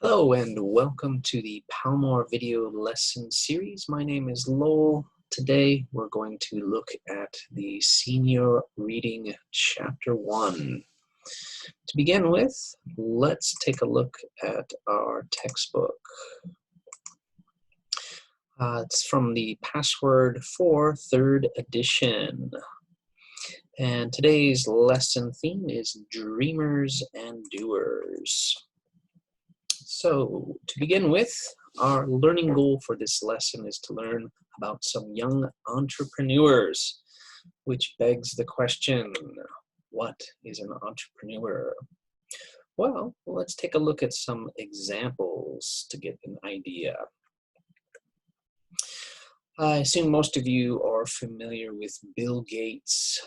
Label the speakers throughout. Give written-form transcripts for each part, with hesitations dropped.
Speaker 1: Hello and welcome to the Palmore video lesson series. My name is Lowell. Today we're going to look at the senior reading chapter 1. To begin with, let's take a look at our textbook. It's from the Password for 3rd edition. And today's lesson theme is Dreamers and Doers. So, to begin with, our learning goal for this lesson is to learn about some young entrepreneurs, which begs the question, what is an entrepreneur? Well, let's take a look at some examples to get an idea. I assume most of you are familiar with Bill Gates,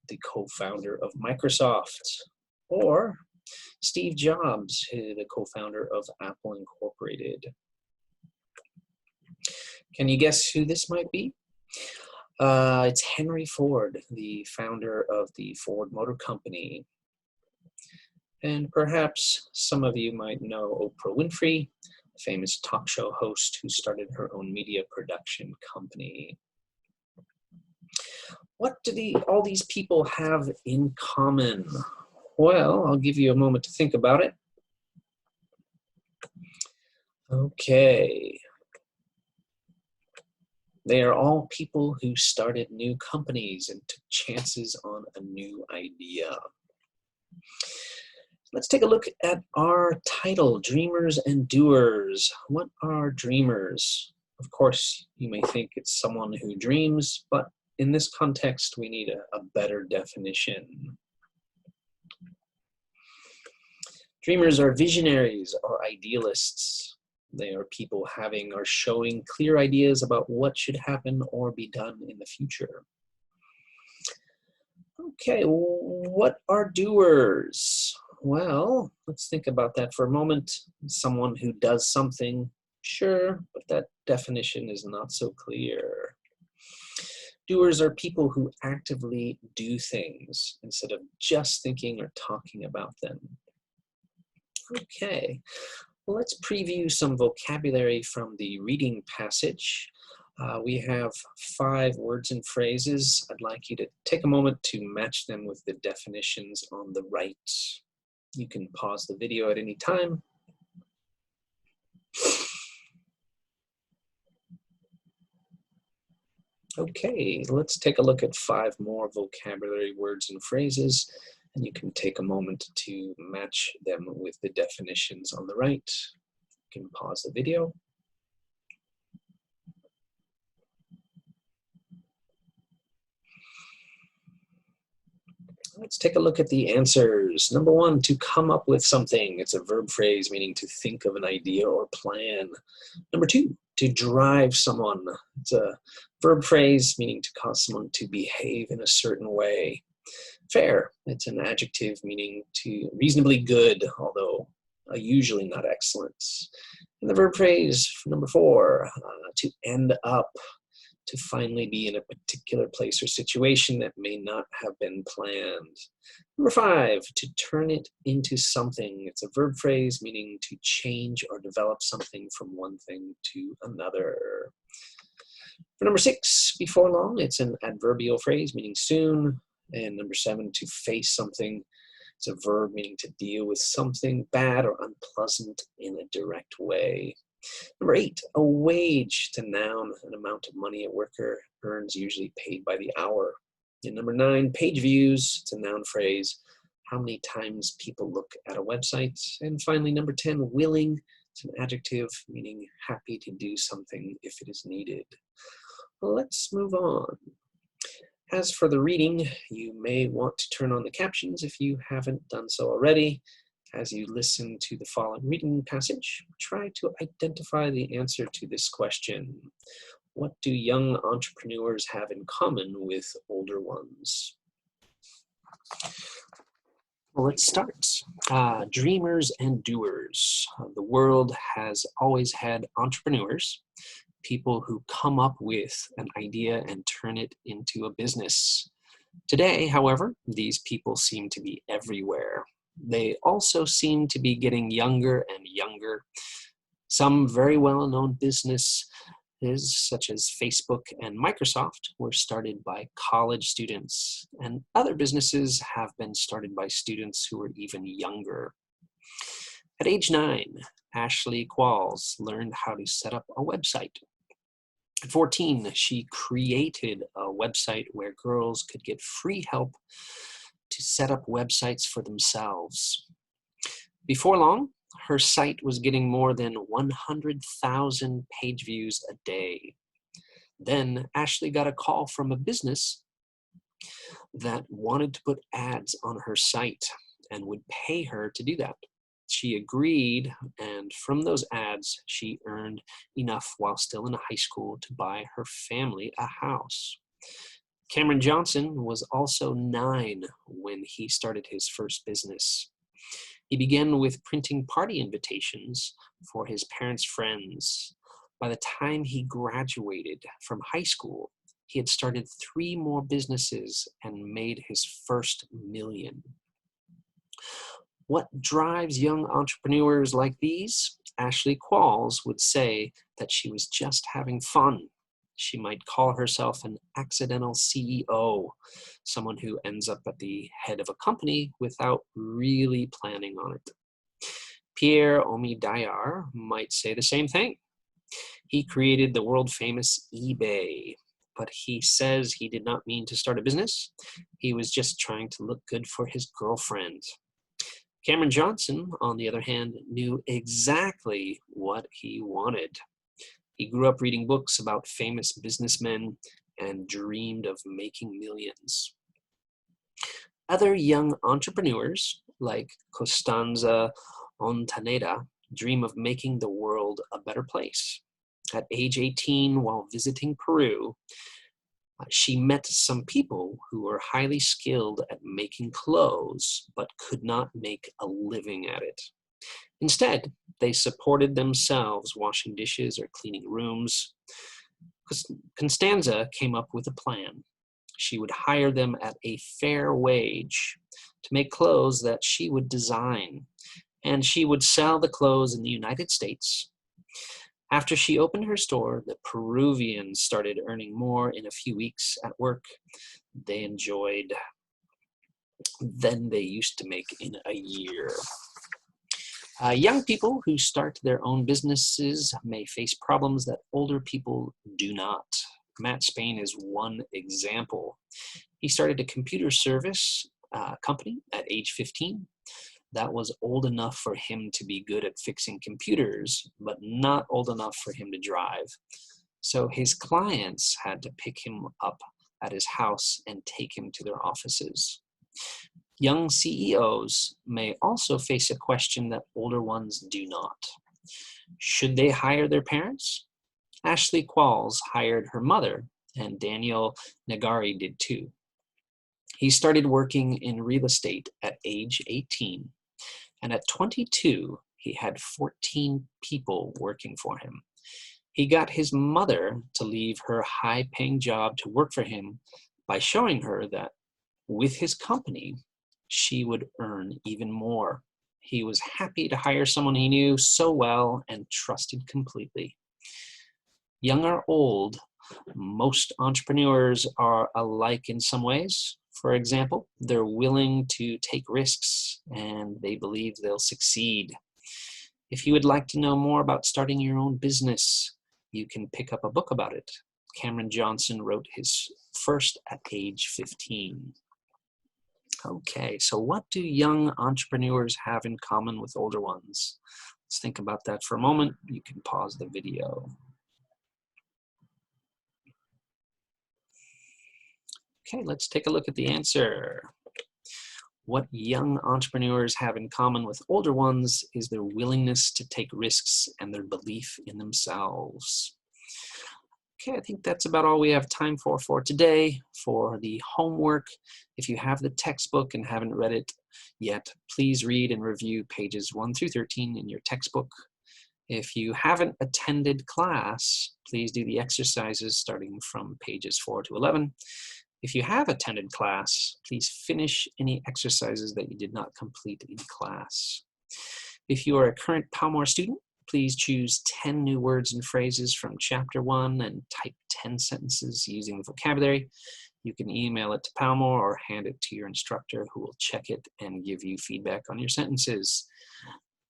Speaker 1: the co-founder of Microsoft, or Steve Jobs, the co-founder of Apple Incorporated. Can you guess who this might be? It's Henry Ford, the founder of the Ford Motor Company. And perhaps some of you might know Oprah Winfrey, a famous talk show host who started her own media production company. What do all these people have in common? Well, I'll give you a moment to think about it. Okay. They are all people who started new companies and took chances on a new idea. Let's take a look at our title, Dreamers and Doers. What are dreamers? Of course, you may think it's someone who dreams, but in this context, we need a better definition. Dreamers are visionaries or idealists. They are people having or showing clear ideas about what should happen or be done in the future. Okay, what are doers? Well, let's think about that for a moment. Someone who does something, sure, but that definition is not so clear. Doers are people who actively do things instead of just thinking or talking about them. Okay, well, let's preview some vocabulary from the reading passage. We have 5 words and phrases. I'd like you to take a moment to match them with the definitions on the right. You can pause the video at any time. Okay, let's take a look at 5 more vocabulary words and phrases, and you can take a moment to match them with the definitions on the right. You can pause the video. Let's take a look at the answers. Number 1, to come up with something. It's a verb phrase meaning to think of an idea or plan. Number 2, to drive someone. It's a verb phrase meaning to cause someone to behave in a certain way. Fair, it's an adjective meaning to reasonably good, although usually not excellent. And the verb phrase, number 4, to end up. To finally be in a particular place or situation that may not have been planned. Number 5, to turn it into something. It's a verb phrase meaning to change or develop something from one thing to another. For number 6, before long, it's an adverbial phrase meaning soon. And number 7, to face something. It's a verb meaning to deal with something bad or unpleasant in a direct way. Number 8, a wage, to noun, an amount of money a worker earns, usually paid by the hour. And number 9, page views, it's a noun phrase, how many times people look at a website. And finally, number 10, willing, it's an adjective meaning happy to do something if it is needed. Well, let's move on. As for the reading, you may want to turn on the captions if you haven't done so already. As you listen to the following reading passage, try to identify the answer to this question. What do young entrepreneurs have in common with older ones? Well, let's start. Dreamers and doers. The world has always had entrepreneurs, people who come up with an idea and turn it into a business. Today, however, these people seem to be everywhere. They also seem to be getting younger and younger. Some very well-known businesses, such as Facebook and Microsoft, were started by college students, and other businesses have been started by students who are even younger. At age 9, Ashley Qualls learned how to set up a website. At 14, she created a website where girls could get free help to set up websites for themselves. Before long, her site was getting more than 100,000 page views a day. Then Ashley got a call from a business that wanted to put ads on her site and would pay her to do that. She agreed, and from those ads, she earned enough while still in high school to buy her family a house. Cameron Johnson was also 9 when he started his first business. He began with printing party invitations for his parents' friends. By the time he graduated from high school, he had started 3 more businesses and made his first million. What drives young entrepreneurs like these? Ashley Qualls would say that she was just having fun. She might call herself an accidental CEO, someone who ends up at the head of a company without really planning on it. Pierre Omidyar might say the same thing. He created the world-famous eBay, but he says he did not mean to start a business. He was just trying to look good for his girlfriend. Cameron Johnson, on the other hand, knew exactly what he wanted. He grew up reading books about famous businessmen and dreamed of making millions. Other young entrepreneurs, like Costanza Ontaneda, dream of making the world a better place. At age 18, while visiting Peru, she met some people who were highly skilled at making clothes, but could not make a living at it. Instead, they supported themselves washing dishes or cleaning rooms. Constanza came up with a plan. She would hire them at a fair wage to make clothes that she would design, and she would sell the clothes in the United States. After she opened her store, the Peruvians started earning more in a few weeks at work they enjoyed than they used to make in a year. Young people who start their own businesses may face problems that older people do not. Matt Spain is one example. He started a computer service company at age 15. That was old enough for him to be good at fixing computers, but not old enough for him to drive. So his clients had to pick him up at his house and take him to their offices. Young CEOs may also face a question that older ones do not. Should they hire their parents? Ashley Qualls hired her mother, and Daniel Nagari did too. He started working in real estate at age 18, and at 22, he had 14 people working for him. He got his mother to leave her high-paying job to work for him by showing her that with his company, she would earn even more. He was happy to hire someone he knew so well and trusted completely. Young or old, most entrepreneurs are alike in some ways. For example, they're willing to take risks and they believe they'll succeed. If you would like to know more about starting your own business, you can pick up a book about it. Cameron Johnson wrote his first at age 15. Okay, so what do young entrepreneurs have in common with older ones? Let's think about that for a moment. You can pause the video. Okay, let's take a look at the answer. What young entrepreneurs have in common with older ones is their willingness to take risks and their belief in themselves. Okay, I think that's about all we have time for today. For the homework, if you have the textbook and haven't read it yet, please read and review pages 1 through 13 in your textbook. If you haven't attended class, please do the exercises starting from pages 4 to 11. If you have attended class, please finish any exercises that you did not complete in class. If you are a current Palmore student, please choose 10 new words and phrases from Chapter 1 and type 10 sentences using the vocabulary. You can email it to Palmore or hand it to your instructor, who will check it and give you feedback on your sentences.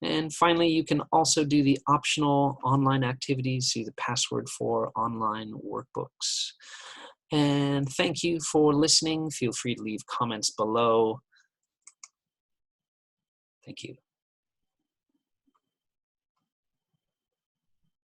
Speaker 1: And finally, you can also do the optional online activities through the Password for online workbooks. And thank you for listening. Feel free to leave comments below. Thank you.